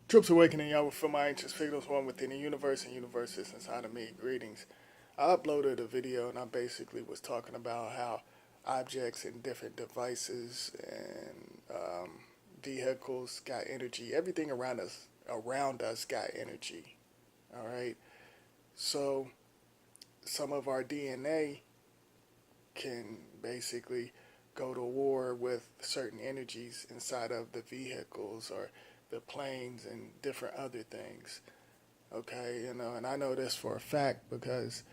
Troops Awakening, y'all will feel my ancient signals, one within the universe and universes inside of me. Greetings. I uploaded a video and I basically was talking about how objects and different devices and vehicles got energy. Everything around us got energy. All right. So some of our DNA can basically go to war with certain energies inside of the vehicles or the planes and different other things. Okay, and I know this for a fact because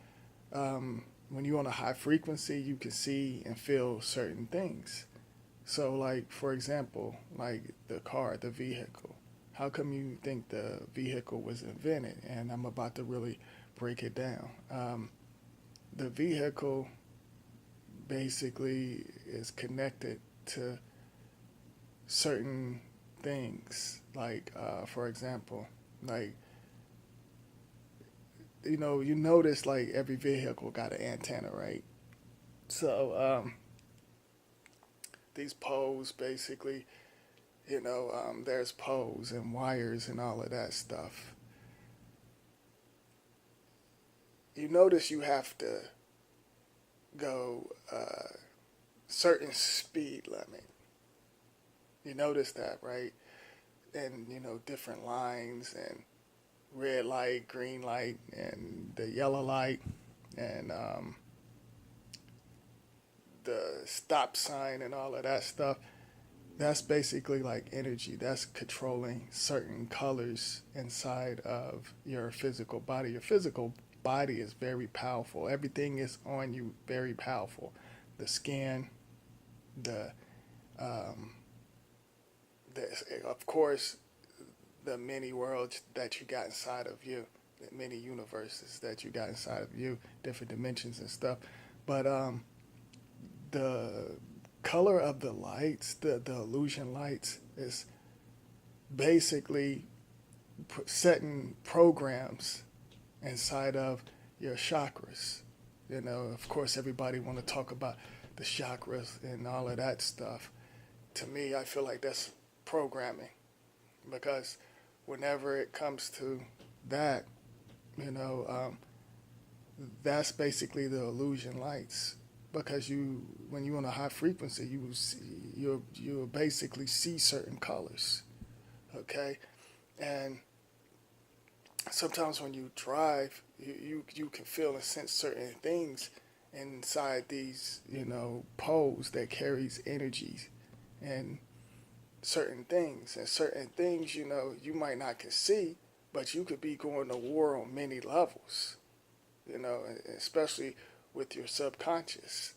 when you're on a high frequency, you can see and feel certain things. So, like for example, like the car, the vehicle. How come you think the vehicle was invented? And I'm about to really break it down. The vehicle basically is connected to certain things. Like, for example, like you notice like every vehicle got an antenna, right? So these poles basically, there's poles and wires and all of that stuff. You notice you have to go certain speed limit. You notice that, right? And different lines and red light, green light, and the yellow light, and the stop sign and all of that stuff. That's basically like energy. That's controlling certain colors inside of your physical body. Your physical body is very powerful. Everything is on you very powerful. The skin, the, um, of course, the many worlds that you got inside of you, the many universes that you got inside of you, different dimensions and stuff. But the color of the lights, the illusion lights, is basically setting programs inside of your chakras. Of course, everybody want to talk about the chakras and all of that stuff. To me, I feel like that's programming because whenever it comes to that, you know, um, that's basically the illusion lights. Because when you're on a high frequency, you basically see certain colors, okay, and sometimes when you drive, you can feel and sense certain things inside these poles that carries energies and certain things you might not can see, but you could be going to war on many levels, especially with your subconscious,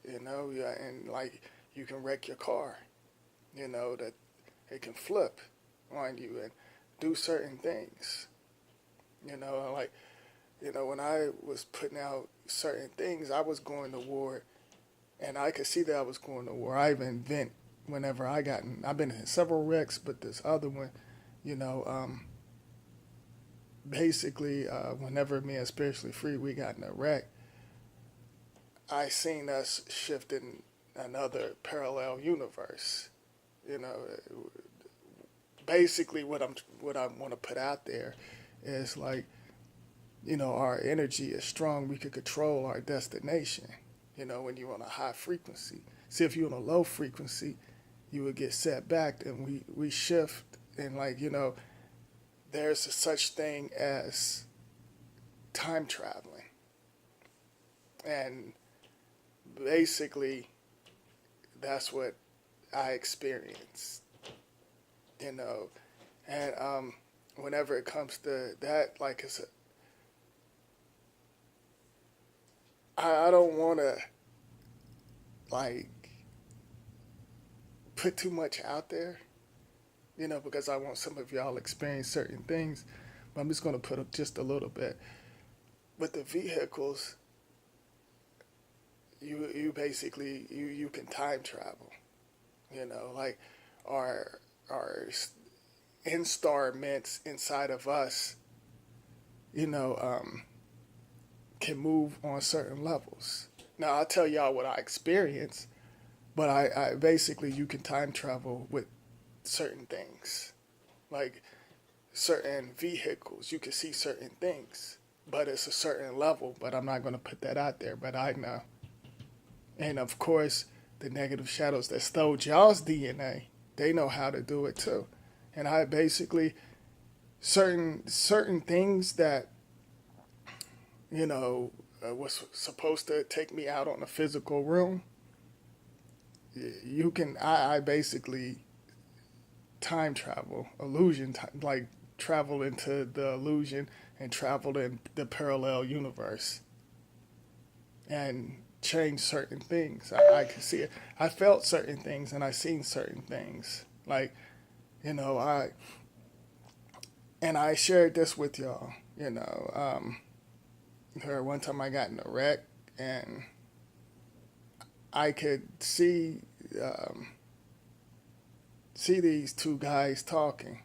yeah, and like you can wreck your car, that it can flip on you and do certain things, like when I was putting out certain things, I was going to war, and I could see that I was going to war. I even vent whenever I've been in several wrecks, but this other one, you know, um, basically, whenever me and Spiritually Free we got in a wreck, I seen us shift in another parallel universe. You know, basically what I want to put out there is like our energy is strong. We could control our destination. When you're on a high frequency. See, if you're on a low frequency, you would get set back, and we shift, and like there's a such thing as time traveling, and basically that's what I experienced. You know, and whenever it comes to that, like I don't want to like put too much out there, because I want some of y'all to experience certain things. But I'm just going to put up just a little bit. With the vehicles, you basically you can time travel. Like our instarments inside of us, you know, um, can move on certain levels. Now I'll tell y'all what I experienced, but I basically you can time travel with certain things. Like certain vehicles, you can see certain things, but it's a certain level. But I'm not going to put that out there, but I know. And of course, the negative shadows that stole y'all's DNA, they know how to do it too. And I basically certain things that was supposed to take me out on a physical realm. You can I basically time travel, illusion, like travel into the illusion and travel in the parallel universe and change certain things. I could see it. I felt certain things and I seen certain things. Like, you know, I shared this with y'all. One time I got in a wreck and I could um, see these two guys talking.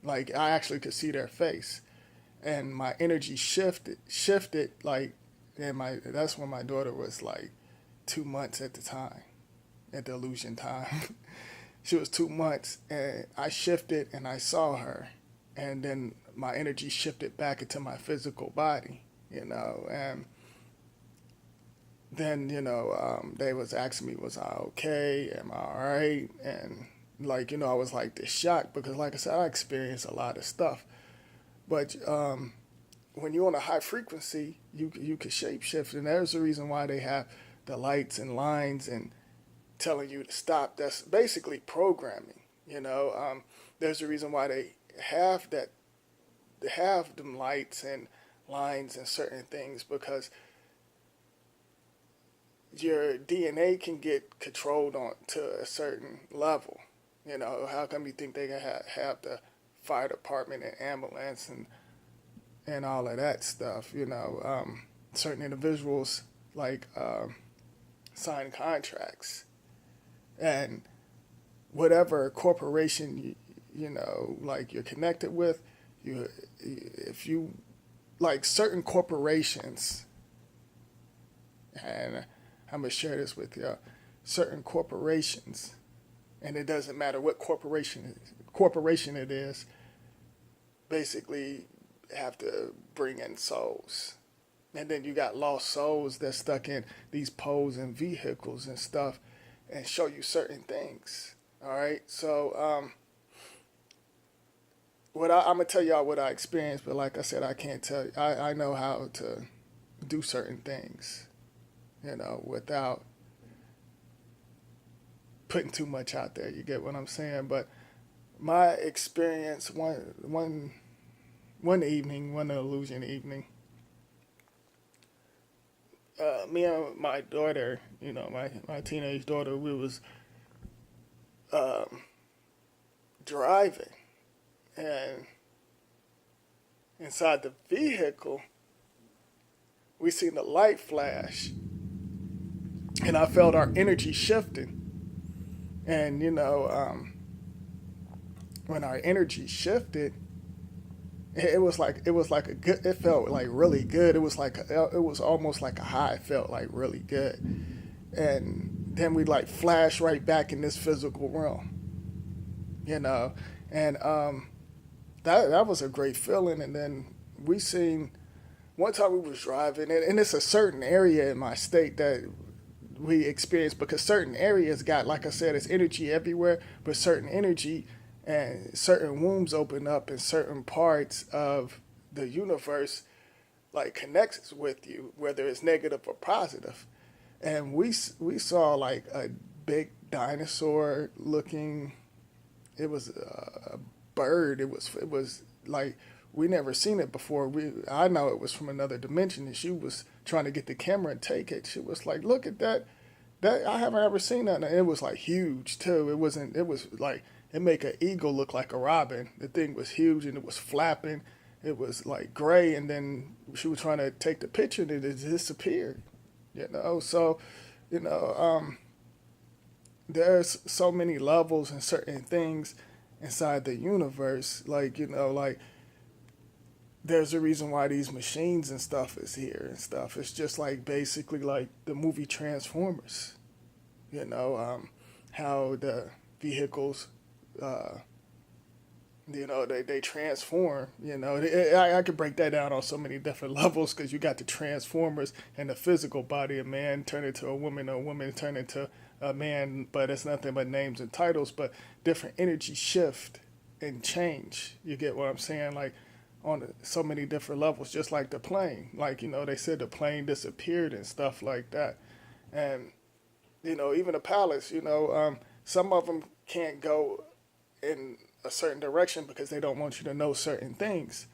Like I actually could see their face, and my energy shifted like, and that's when my daughter was like 2 months at the time, at the illusion time. She was 2 months, and I shifted and I saw her, and then my energy shifted back into my physical body, and then they was asking me, was I okay, am I all right? And like, I was like this shock because like I said, I experienced a lot of stuff, but when you're on a high frequency, you can shapeshift, and there's a reason why they have the lights and lines and telling you to stop. That's basically programming. There's a reason why they have that. They have them lights and lines and certain things because your DNA can get controlled on to a certain level. How come you think they can have the fire department and ambulance and all of that stuff? Certain individuals like sign contracts and whatever corporation like you're connected with, if you like certain corporations, and I'm gonna share this with you, certain corporations, and it doesn't matter what corporation it is, basically have to bring in souls. And then you got lost souls that's stuck in these poles and vehicles and stuff and show you certain things. All right. So, I'm going to tell y'all what I experienced, but like I said, I can't tell you. I know how to do certain things, without putting too much out there. You get what I'm saying? But my experience one evening, one illusion evening, me and my daughter, my teenage daughter, we was driving, and inside the vehicle, we seen the light flash, and I felt our energy shifting. And when our energy shifted, it was like a good. It felt like really good. It was almost like a high. It felt like really good, and then we like flash right back in this physical realm, and that was a great feeling. And then we seen one time we was driving, and it's a certain area in my state that we experienced because certain areas got, like I said, it's energy everywhere, but certain energy and certain wombs open up in certain parts of the universe, like connects with you, whether it's negative or positive. And we saw like a big dinosaur looking. It was a bird. It was like we never seen it before. I know it was from another dimension, and she was trying to get the camera and take it. She was like, "Look at that! That I haven't ever seen that." And it was like huge too. It wasn't. It was like it make an eagle look like a robin. The thing was huge and it was flapping. It was like gray, and then she was trying to take the picture and it disappeared. So you know, there's so many levels and certain things inside the universe. Like there's a reason why these machines and stuff is here and stuff. It's just like basically like the movie Transformers. How the vehicles They transform. I could break that down on so many different levels because you got the transformers and the physical body. A man turn into a woman turn into a man, but it's nothing but names and titles, but different energy shift and change. You get what I'm saying? Like on so many different levels, just like the plane. Like, they said the plane disappeared and stuff like that. And, even the palace, some of them can't go in a certain direction because they don't want you to know certain things.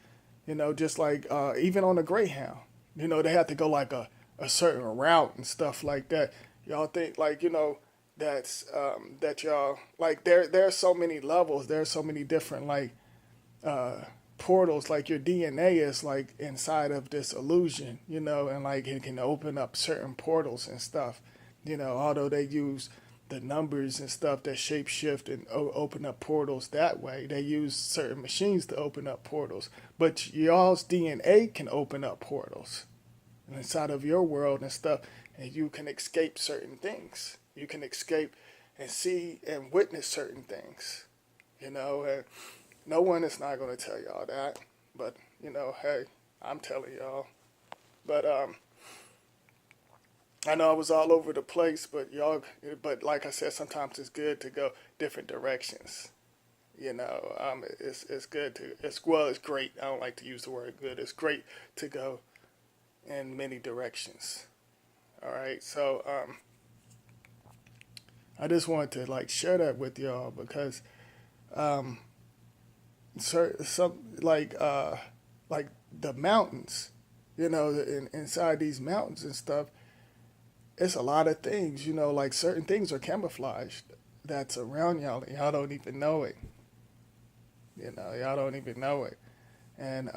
Just like even on the Greyhound, they have to go like a certain route and stuff like that. Y'all think like, that y'all like there's so many levels, there's so many different like uh portals, like your DNA is like inside of this illusion, and like it can open up certain portals and stuff. Although they use the numbers and stuff that shape shift and open up portals that way. They use certain machines to open up portals, but y'all's DNA can open up portals inside of your world and stuff, and you can escape certain things. You can escape and see and witness certain things, and no one is not going to tell y'all that, but hey, I'm telling y'all. But I know I was all over the place, but like I said, sometimes it's good to go different directions. It's good to, it's great. I don't like to use the word good. It's great to go in many directions. All right, so I just wanted to like share that with y'all because um, some like the mountains, inside these mountains and stuff, it's a lot of things. Like certain things are camouflaged that's around y'all, and y'all don't even know it. Y'all don't even know it, and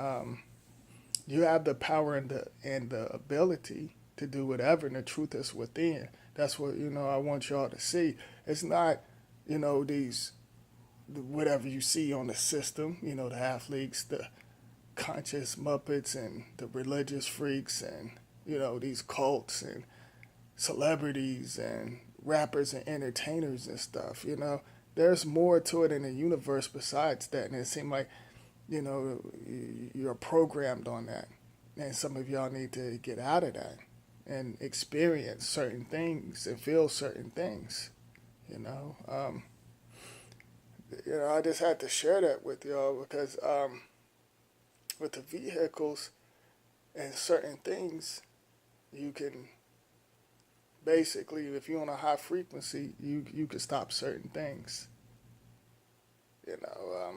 you have the power and the ability to do whatever, and the truth is within. That's what I want y'all to see. It's not these whatever you see on the system. The athletes, the conscious Muppets, and the religious freaks, and these cults and celebrities and rappers and entertainers and stuff. There's more to it in the universe besides that, and it seems like you're programmed on that, and some of y'all need to get out of that and experience certain things and feel certain things. You know, um, I just had to share that with y'all because with the vehicles and certain things, you can basically, if you're on a high frequency, you can stop certain things. You know,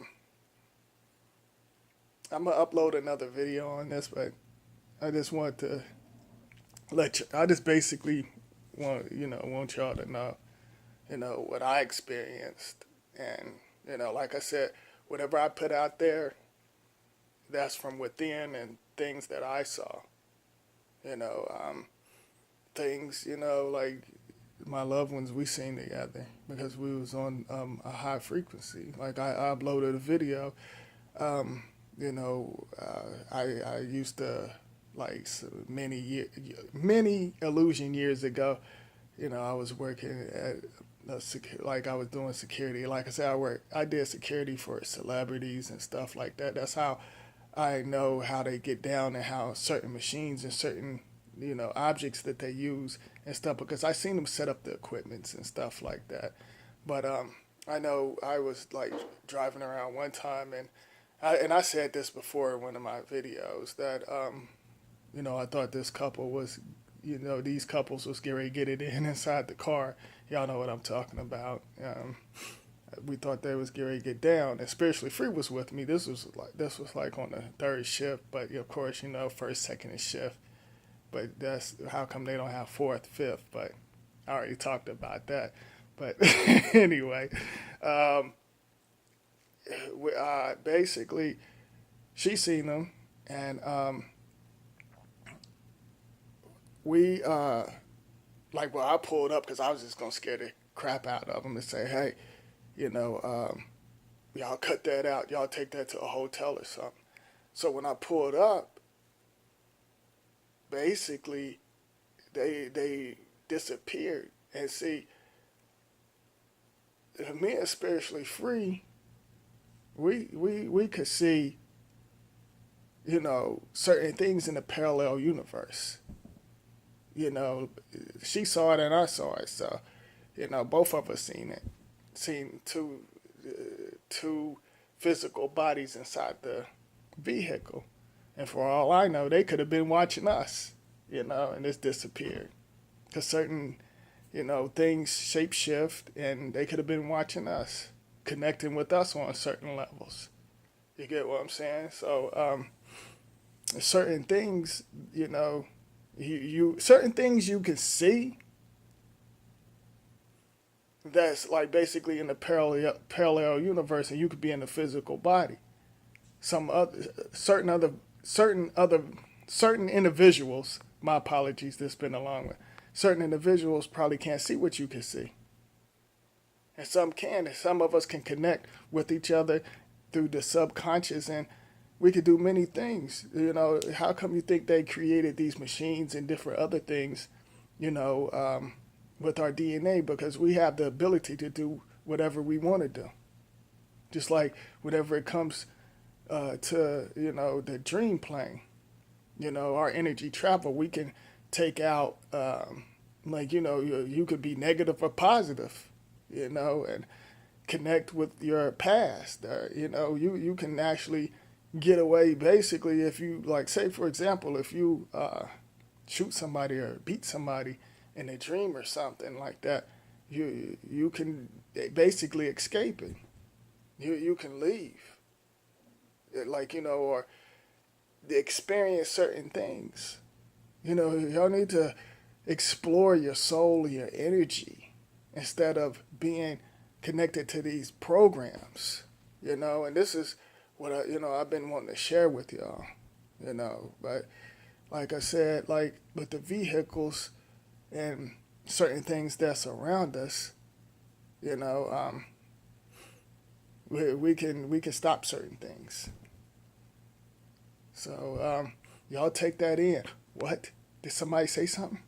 I'm gonna upload another video on this, but I just want to I just basically want y'all to know, what I experienced, and like I said, whatever I put out there, that's from within and things that I saw. You know, things like my loved ones we seen together because we was on a high frequency. Like I uploaded a video. Um, I used to like many illusion years ago. I was working at like I was doing security. Like I said, I did security for celebrities and stuff like that. That's how I know how they get down and how certain machines and certain objects that they use and stuff because I seen them set up the equipments and stuff like that. But I know I was like driving around one time and I said this before in one of my videos that I thought this couple was these couples was getting ready to get it in inside the car. Y'all know what I'm talking about. We thought they was getting ready to get down, and Spiritually Free was with me. This was like on the third shift, but of course first, second, and shift. But that's how come they don't have fourth, fifth. But I already talked about that. But anyway, um, basically, she seen them, and we I pulled up because I was just gonna scare the crap out of them and say, hey, you know, y'all cut that out, y'all take that to a hotel or something. So when I pulled up, basically they disappeared. And see, me and Spiritually Free, we could see, you know, certain things in the parallel universe. You know, she saw it and I saw it, so you know, both of us seen it, seen two physical bodies inside the vehicle, and for all I know, they could have been watching us, you know, and it's disappeared. Because certain, you know, things shapeshift, and they could have been watching us, connecting with us on certain levels. You get what I'm saying? So, certain things, you know, you certain things you can see that's like basically in the parallel universe, and you could be in the physical body. Some other certain other certain individuals. My apologies. This has been a long one. Certain individuals probably can't see what you can see, and some can. And some of us can connect with each other through the subconscious, and we could do many things. You know, how come you think they created these machines and different other things? You know, with our DNA, because we have the ability to do whatever we want to do. Just like whenever it comes to, you know, the dream plane, you know, our energy travel, we can take out, like, you know, you could be negative or positive, you know, and connect with your past. You know, you can actually get away basically if you, like, say, for example, if you shoot somebody or beat somebody in a dream or something like that, you can basically escape it. You can leave, like, you know, or experience certain things. You know, y'all need to explore your soul, your energy, instead of being connected to these programs. You know, and this is what I've been wanting to share with y'all. You know, but like I said, like with the vehicles and certain things that's around us, you know, we can stop certain things. So y'all take that in. What? Did somebody say something?